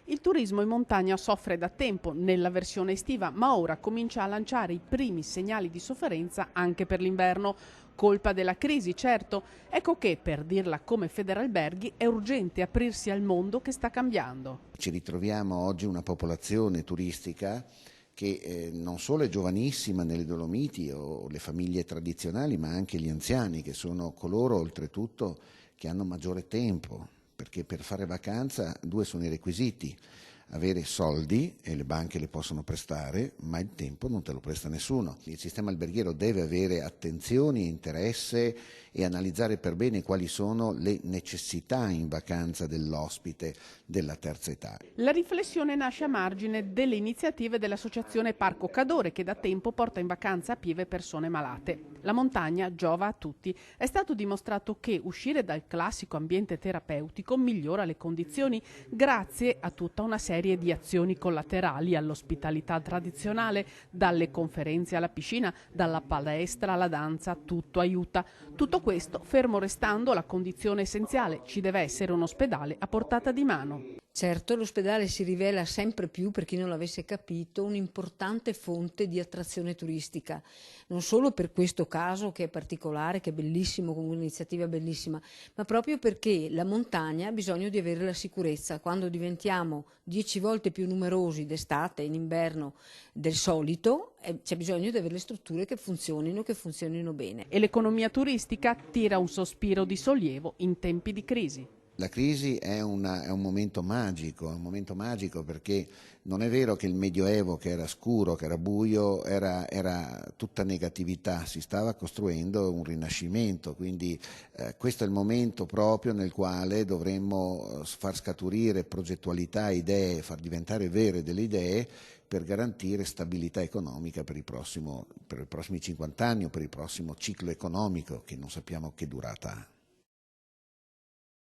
Il turismo in montagna soffre da tempo nella versione estiva, ma ora comincia a lanciare i primi segnali di sofferenza anche per l'inverno. Colpa della crisi, certo. Ecco che, per dirla come Federalberghi, è urgente aprirsi al mondo che sta cambiando. Ci ritroviamo oggi una popolazione turistica che non solo è giovanissima nelle Dolomiti o le famiglie tradizionali, ma anche gli anziani, che sono coloro oltretutto che hanno maggiore tempo, perché per fare vacanza due sono i requisiti: avere soldi, e le banche le possono prestare, ma il tempo non te lo presta nessuno. Il sistema alberghiero deve avere attenzione, interesse e analizzare per bene quali sono le necessità in vacanza dell'ospite della terza età. La riflessione nasce a margine delle iniziative dell'associazione Parco Cadore, che da tempo porta in vacanza a Pieve persone malate. La montagna giova a tutti. È stato dimostrato che uscire dal classico ambiente terapeutico migliora le condizioni grazie a tutta una serie di azioni collaterali all'ospitalità tradizionale, dalle conferenze alla piscina, dalla palestra alla danza, tutto aiuta. Tutto questo fermo restando la condizione essenziale: ci deve essere un ospedale a portata di mano. Certo, l'ospedale si rivela sempre più, per chi non l'avesse capito, un'importante fonte di attrazione turistica, non solo per questo caso che è particolare, che è bellissimo, con un'iniziativa bellissima, ma proprio perché la montagna ha bisogno di avere la sicurezza. Quando diventiamo 10 volte più numerosi d'estate e in inverno del solito, c'è bisogno di avere le strutture che funzionino bene. E l'economia turistica tira un sospiro di sollievo in tempi di crisi. La crisi è un momento magico, perché non è vero che il Medioevo, che era scuro, che era buio, era tutta negatività, si stava costruendo un rinascimento, quindi questo è il momento proprio nel quale dovremmo far scaturire progettualità, idee, far diventare vere delle idee per garantire stabilità economica per i prossimi 50 anni o per il prossimo ciclo economico, che non sappiamo che durata ha.